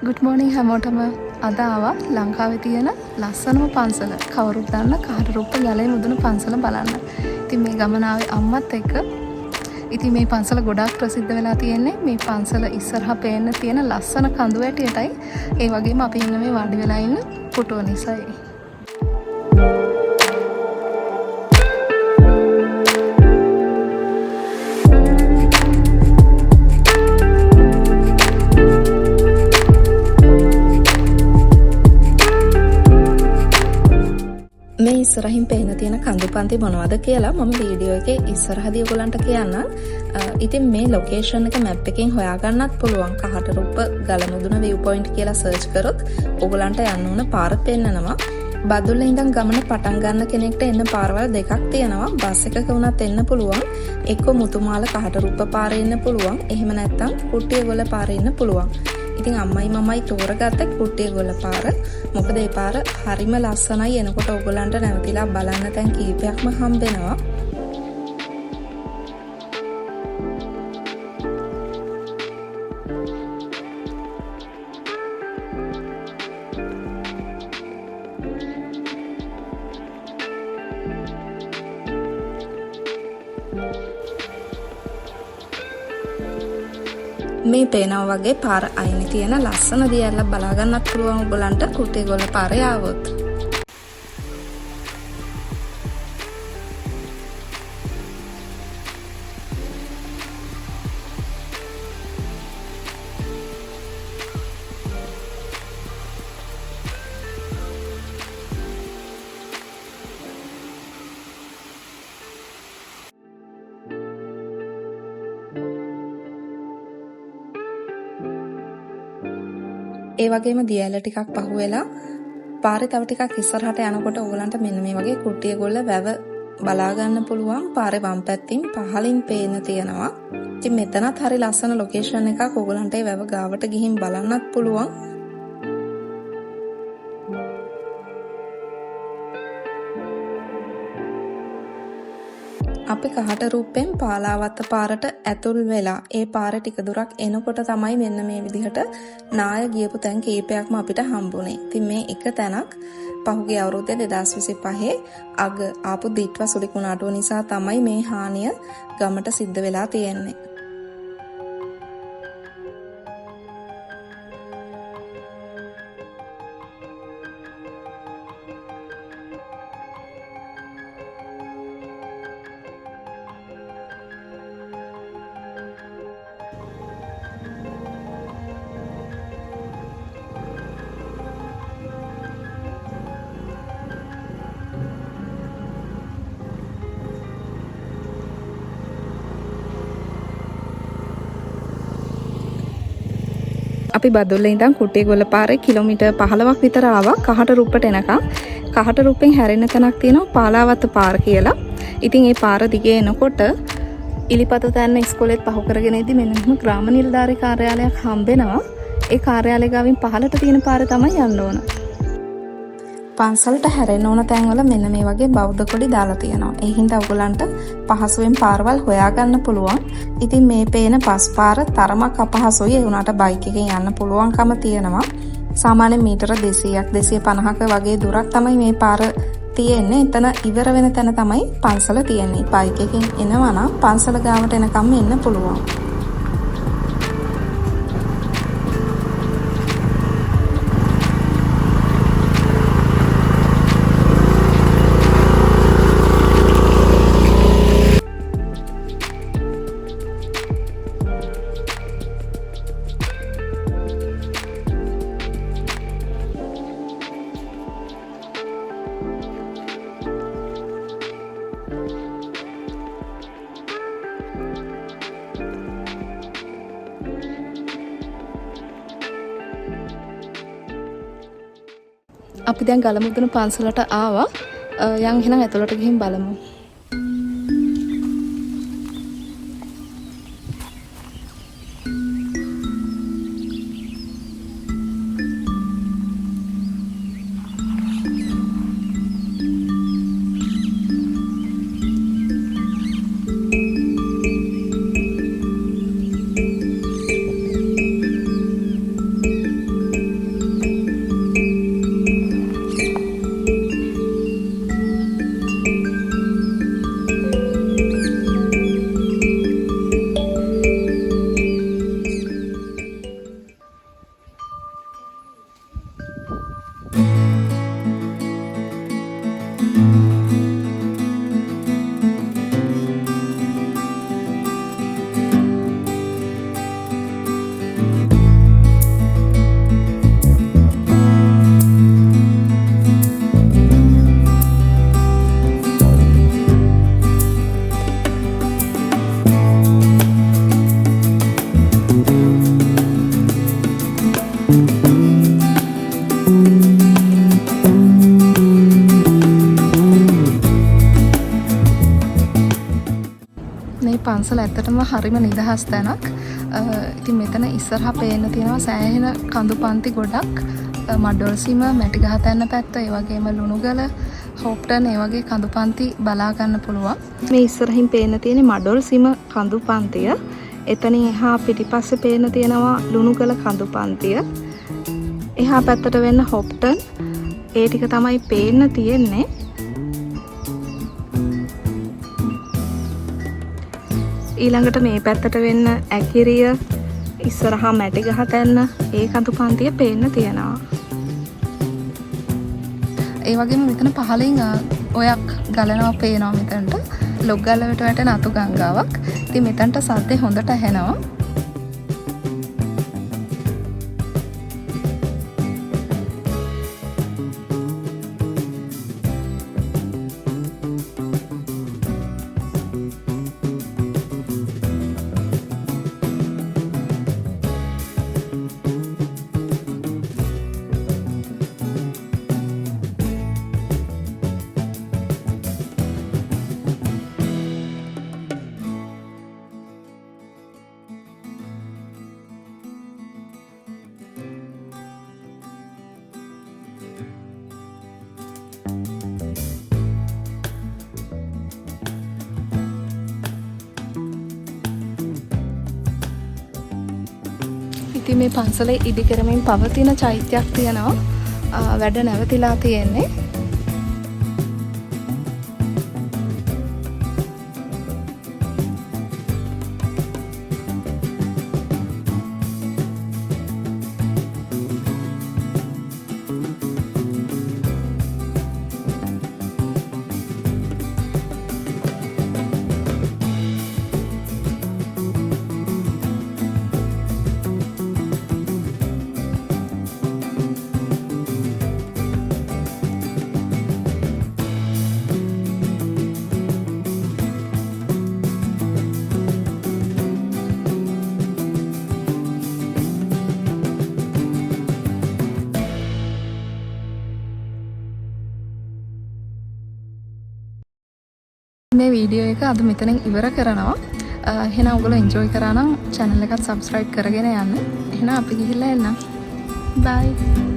Good මෝනිින් හැමෝටම අද ආවා ලංකාවේ තියෙන ලස්සනම පන්සල කවුරුත් දන්න කහටරුප්ප ජලය මුදුන පන්සල බලන්න. ඉතින් මේ ගමනාවේ අම්මත් එක්ක ඉතින් මේ පන්සල ගොඩාක් ප්‍රසිද්ධ වෙලා තියෙන්නේ මේ පන්සල ඉස්සරහා පේන්න තියෙන ලස්සන කඳු වැටියටයි. ඒ වගේම අපි ඉන්න මේ වාඩි වෙලා ඉන්න පුටුව නිසායි. මේ ඉස්සරහින් පේන තියෙන කඳු පන්ති මොනවද කියලා මම වීඩියෝ එකේ ඉස්සරහදී ඔයගලන්ට කියන්නම්. ඉතින් මේ ලොකේෂන් එක මැප් එකෙන් හොයාගන්නත් පුළුවන්. කහටරුප්ප ගලමුදුන view point කියලා සර්ච් කරොත් ඔයගලන්ට යන්න ඕන පාර පෙන්නනවා. බදුල්ලේ ඉඳන් ගමන පටන් ගන්න කෙනෙක්ට එන්න පාරවල් දෙකක් තියෙනවා. බස් එකක වුණත් එන්න පුළුවන්. එක්ක මුතුමාල කහටරුප්ප පාරේ එන්න පුළුවන්. එහෙම නැත්නම් කුට්ටියගොල්ල පාරේ එන්න පුළුවන්. ඉතින් අම්මයි මමයි තෝරගත්ත කුට්ටියගොල්ල පාර. මොකද ඒ පාර හරිම ලස්සනයි. එනකොට ඔයගලන්ට නැවතිලා බලන්න තැන් කීපයක්ම හම්බෙනවා. මේ පේනවා වගේ පාර අයිනේ තියෙන ලස්සන දියල්ල බලා ගන්නත් පුළුවන් ඔයගලන්ට කුට්ටියගොල්ල පාරේ ආවොත්. ඒ වගේම දියැල ටිකක් පහුවෙලා පාරේ තව ටිකක් ඉස්සරහට යනකොට ඔයගලන්ට මෙන්න මේ වගේ කුට්ටියගොල්ල වැව බලා ගන්න පුළුවන්. පාරේ වම් පැත්තින් පහලින් පේන තියෙනවා. ඉතින් මෙතනත් හරි ලස්සන ලොකේෂන් එකක්. ඔයගලන්ට ඒ වැව ගාවට ගිහින් බලන්නත් පුළුවන්. අපි කහටරුප්පෙන් පාලාවත්ත පාරට ඇතුල් වෙලා ඒ පාරේ ටික දුරක් එනකොට තමයි මෙන්න මේ විදිහට නාය ගියපු තැන් කීපයක්ම අපිට හම්බුනේ. ඉතින් මේ එක තැනක් පහුගිය අවුරුද්දේ 2025 අග ආපු දිට්ව සුළි කුණාටුව නිසා තමයි මේ හානිය ගමට සිද්ධ වෙලා තියෙන්නේ. අපි බදුල්ලේ ඉඳන් කුට්ටියගොල්ල පාරේ කිලෝමීටර් 15ක් විතර ආවා කහටරුප්පට එනකම්. කහටරුප්පෙන් හැරෙන්න තැනක් තියෙනවා පාලාවත්ත පාර කියලා. ඉතින් ඒ පාර දිගේ එනකොට ඉලිපත තැන්න ඉස්කෝලේත් පහු කරගෙන ඉදි මෙන්න මෙහෙම ග්‍රාම නිලධාරී කාර්යාලයක් හම්බෙනවා. ඒ කාර්යාලය ගාවින් පහළට තියෙන පාරේ තමයි යන්න ඕන. පන්සලට හැරෙන්න ඕන තැන්වල මෙන්න මේ වගේ බෞද්ධ කොඩි දාලා තියෙනවා. ඒ හින්දා ඔයගලන්ට පහසුවෙන් පාරවල් හොයාගන්න පුළුවන්. ඉතින් මේ පේන පස් පාර තරමක් අපහසුයි. ඒ වුණාට බයික් එකෙන් යන්න පුළුවන්කම තියෙනවා. සාමාන්‍ය මීටර 200ක් 250ක වගේ දුරක් තමයි මේ පාර තියෙන්නේ. එතන ඉවර වෙන තැන තමයි පන්සල තියෙන්නේ. බයික් එකෙන් එනවා නම් පන්සල ගාවට එනකම් එන්න පුළුවන්. අපි දැන් ගලමුදුන පන්සලට ආවා. යන් එහෙනම් ඇතුළට ගිහින් බලමු. පන්සල ඇත්තටම හරිම නිදහස් තැනක්. ඉතින් මෙතන ඉස්සරහා පේන්න තියෙනවා සෑහෙන කඳු පන්ති ගොඩක්. මඩොල්සිම මැටිගහ තැන්න පැත්ත, ඒ වගේම ලුණුගල, හොප්ටන්, ඒ වගේ කඳු පන්ති බලා ගන්න පුළුවන්. මේ ඉස්සරහින් පේන්න තියෙන මඩොල්සිම කඳු පන්තිය. එතනින් එහා පිටිපස්සේ පේන්න තියෙනවා ලුණුගල කඳු පන්තිය. එහා පැත්තට වෙන්න හොප්ටන්. ඒ ටික තමයි පේන්න තියෙන්නේ. ඊළඟට මේ පැත්තට වෙන්න ඇකිරිය, ඉස්සරහා මැටිගහ තැන්න, ඒ කඳු පන්තිය පේන්න තියෙනවා. ඒ වගේම මෙතන පහලින් ඔයක් ගලනවා පේනවා මෙතනට. ලොග්ගල්ලවට වැටෙන අතු ගංගාවක්. ඉතින් මෙතනට සද්දේ හොඳට ඇහෙනවා. ඉතින් මේ පන්සලේ ඉදි කරමින් පවතින චෛත්‍යයක් තියෙනවා. වැඩ නැවතිලා තියෙන්නේ. මේ වීඩියෝ එක අද මෙතනින් ඉවර කරනවා. එහෙනම් ඔයගොල්ලෝ එන්ජොයි කරා නම් channel එකත් subscribe කරගෙන යන්න. එහෙනම් අපි ගිහිල්ලා එන්නම්. bye.